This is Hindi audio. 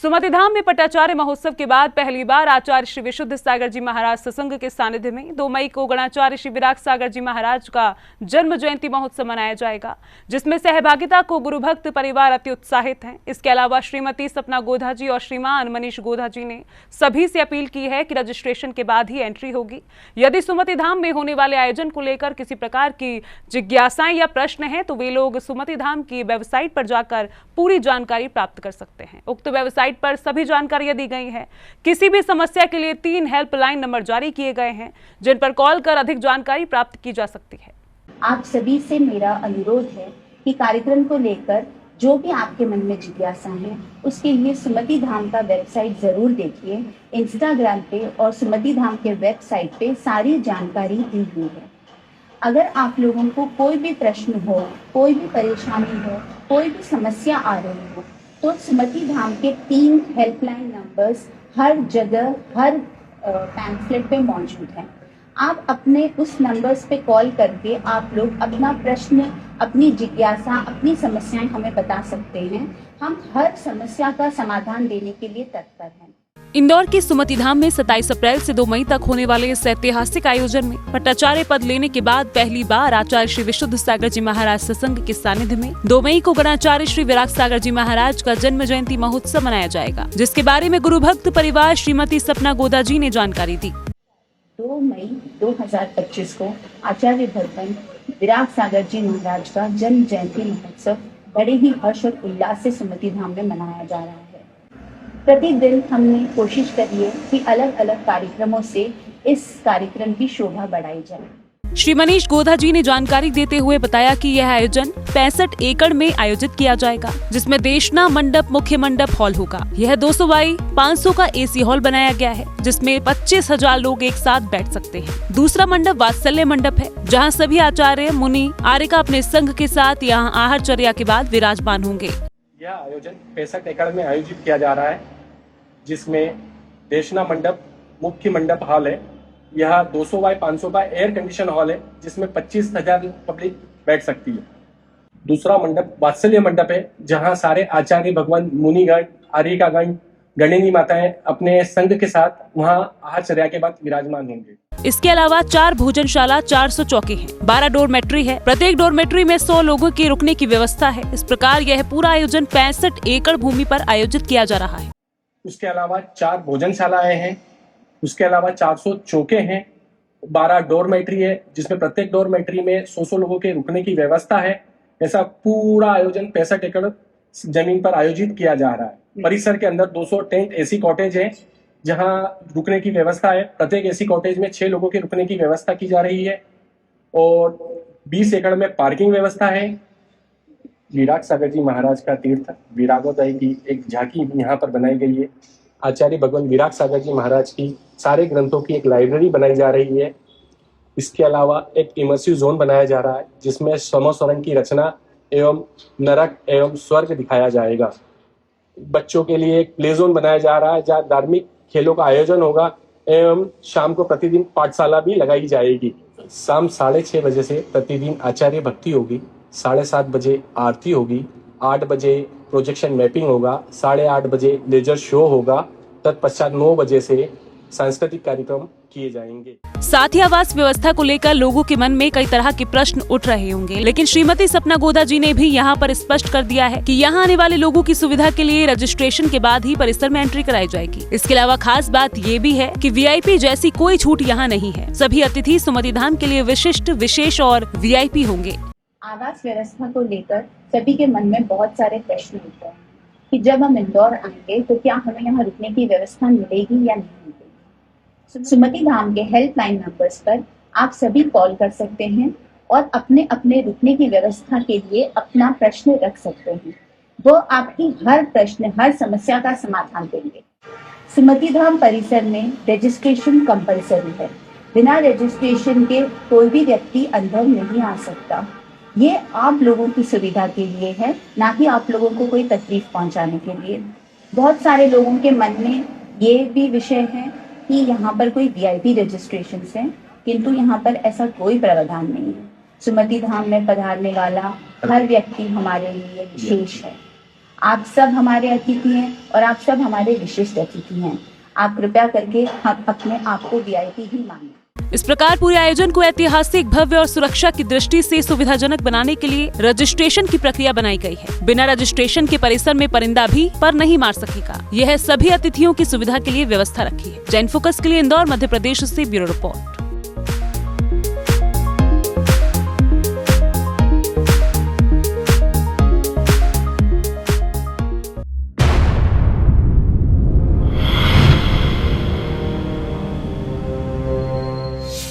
सुमति धाम में पटाचार्य महोत्सव के बाद पहली बार आचार्य श्री विशुद्ध सागर जी महाराज सत्संग के सानिध्य में 2 मई को गणाचार्य श्री विराग सागर जी महाराज का जन्म जयंती महोत्सव मनाया जाएगा, जिसमें सहभागिता को गुरु भक्त परिवार अति उत्साहित हैं। इसके अलावा श्रीमती सपना गोधा जी और श्रीमान मनीष गोधा जी ने सभी से अपील की है कि रजिस्ट्रेशन के बाद ही एंट्री होगी। यदि सुमति धाम में होने वाले आयोजन को लेकर किसी प्रकार की जिज्ञासाएं या प्रश्न हैं तो वे लोग सुमति धाम की वेबसाइट पर जाकर पूरी जानकारी प्राप्त कर सकते हैं। उक्त वेबसाइट पर सभी जानकारियां दी गई हैं। किसी भी समस्या के लिए 3 हेल्पलाइन नंबर जारी किए गए हैं, जिन पर कॉल कर अधिक जानकारी प्राप्त की जा सकती है। आप सभी से मेरा अनुरोध है कि कार्यक्रम को लेकर जो भी आपके मन में जिज्ञासा है उसके लिए सुमति धाम का वेबसाइट जरूर देखिए। इंस्टाग्राम पे और सुमति धाम के वेबसाइट पे सारी जानकारी दी हुई है। अगर आप लोगों को कोई भी प्रश्न हो, कोई भी परेशानी हो, कोई भी समस्या आ रही हो तो सुमति धाम के 3 हेल्पलाइन नंबर्स हर जगह हर पैम्फलेट पे मौजूद हैं। आप अपने उस नंबर्स पे कॉल करके आप लोग अपना प्रश्न, अपनी जिज्ञासा, अपनी समस्याएं हमें बता सकते हैं। हम हर समस्या का समाधान देने के लिए तत्पर हैं। इंदौर के सुमति धाम में 27 अप्रैल से 2 मई तक होने वाले इस ऐतिहासिक आयोजन में पटाचार्य पद लेने के बाद पहली बार आचार्य श्री विशुद्ध सागर जी महाराज सत्संग के सानिध्य में 2 मई को गणाचार्य श्री विराग सागर जी महाराज का जन्म जयंती महोत्सव मनाया जाएगा, जिसके बारे में गुरु भक्त परिवार श्रीमती सपना गोदा जी ने जानकारी दी। 2 मई 2025 को आचार्य भगवान विराग सागर जी महाराज का जन्म जयंती महोत्सव बड़े ही हर्ष और उल्लास से सुमति धाम में मनाया जा रहा है। प्रतिदिन हमने कोशिश करी है कि अलग अलग कार्यक्रमों से इस कार्यक्रम की शोभा बढ़ाई जाए। श्री मनीष गोधा जी ने जानकारी देते हुए बताया कि यह आयोजन 65 एकड़ में आयोजित किया जाएगा, जिसमें देशना मंडप मुख्य मंडप हॉल होगा। यह 200 बाई 500 का एसी हॉल बनाया गया है, जिसमें 25,000 लोग एक साथ बैठ सकते हैं। दूसरा मंडप वात्सल्य मंडप है, जहां सभी आचार्य मुनि आर्यिका अपने संघ के साथ यहां आहारचर्या के बाद विराजमान होंगे। यह आयोजन 65 एकड़ में आयोजित किया जा रहा है, जिसमें देशना मंडप मुख्य मंडप हॉल है। यह 200 बाय 500 का एयर कंडीशन हॉल है, जिसमें 25,000 पब्लिक बैठ सकती है। दूसरा मंडप वात्सल्य मंडप है, जहां सारे आचार्य भगवान मुनिगण, आर्यिकागण, गणिनी माताएं अपने संघ के साथ वहां आहारचर्या के बाद विराजमान होंगे। इसके अलावा 4 भोजनशाला, 400 चौके हैं, 12 डोरमेट्री है। प्रत्येक डोरमेट्री में 100 लोगों के रुकने की व्यवस्था है। इस प्रकार यह पूरा आयोजन 65 एकड़ भूमि पर आयोजित किया जा रहा है। उसके अलावा 4 भोजनशालाएं हैं, उसके अलावा 400 चौके हैं, 12 डोरमेट्री है, जिसमें प्रत्येक डोरमेट्री में 100 लोगों के रुकने की व्यवस्था है। ऐसा पूरा आयोजन 65 एकड़ जमीन पर आयोजित किया जा रहा है। परिसर के अंदर 200 टेंट एसी कॉटेज है, जहां रुकने की व्यवस्था है। प्रत्येक एसी कॉटेज में 6 लोगों के रुकने की व्यवस्था की जा रही है और 20 एकड़ में पार्किंग व्यवस्था है। विराग सागर जी महाराज का तीर्थ विरागोदय की एक झांकी यहाँ पर बनाई गई है। आचार्य भगवान विराग सागर जी महाराज की सारे ग्रंथों की एक लाइब्रेरी बनाई जा रही है। इसके अलावा एक इमर्सिव जोन बनाया जा रहा है, जिसमें समस्वरण की रचना एवं नरक एवं स्वर्ग दिखाया जाएगा। बच्चों के लिए एक प्ले जोन बनाया जा रहा है, जहाँ धार्मिक खेलों का आयोजन होगा एवं शाम को प्रतिदिन पाठशाला भी लगाई जाएगी। शाम 6:30 बजे से प्रतिदिन आचार्य भक्ति होगी, 7:30 बजे आरती होगी, 8 बजे प्रोजेक्शन मैपिंग होगा, 8:30 बजे लेजर शो होगा, तत्पश्चात 9 बजे से सांस्कृतिक कार्यक्रम किए जाएंगे। साथ ही आवास व्यवस्था को लेकर लोगों के मन में कई तरह के प्रश्न उठ रहे होंगे, लेकिन श्रीमती सपना गोदा जी ने भी यहाँ पर स्पष्ट कर दिया है कि यहाँ आने वाले लोगों की सुविधा के लिए रजिस्ट्रेशन के बाद ही परिसर में एंट्री कराई जाएगी। इसके अलावा खास बात ये भी है कि वीआईपी जैसी कोई छूट यहाँ नहीं है। सभी अतिथि सुमति धाम के लिए विशिष्ट, विशेष और वीआईपी होंगे। आवास व्यवस्था को लेकर सभी के मन में बहुत सारे प्रश्न उठते हैं कि जब हम इंदौर आएंगे तो क्या हमें यहाँ रुकने की व्यवस्था मिलेगी या नहीं मिलेगी। सुमति धाम के हेल्पलाइन नंबर्स पर आप सभी कॉल कर सकते हैं और अपने अपने रुकने की व्यवस्था के लिए अपना प्रश्न रख सकते हैं। वो आपकी हर प्रश्न, हर समस्या का समाधान देंगे। सुमति धाम परिसर में रजिस्ट्रेशन कंपलसरी है। बिना रजिस्ट्रेशन के कोई भी व्यक्ति अंदर नहीं आ सकता। ये आप लोगों की सुविधा के लिए है, ना कि आप लोगों को कोई तकलीफ पहुंचाने के लिए। बहुत सारे लोगों के मन में ये भी विषय है कि यहाँ पर कोई वीआईपी रजिस्ट्रेशन है, किंतु यहाँ पर ऐसा कोई प्रावधान नहीं है। सुमति धाम में पधारने वाला हर व्यक्ति हमारे लिए विशेष है। आप सब हमारे अतिथि हैं और आप सब हमारे विशिष्ट अतिथि हैं। आप कृपया करके हम अपने आप को वीआईपी ही मानें। इस प्रकार पूरे आयोजन को ऐतिहासिक, भव्य और सुरक्षा की दृष्टि से सुविधाजनक बनाने के लिए रजिस्ट्रेशन की प्रक्रिया बनाई गई है। बिना रजिस्ट्रेशन के परिसर में परिंदा भी पर नहीं मार सकेगा। यह सभी अतिथियों की सुविधा के लिए व्यवस्था रखी है। जैन फोकस के लिए इंदौर, मध्य प्रदेश से ब्यूरो रिपोर्ट।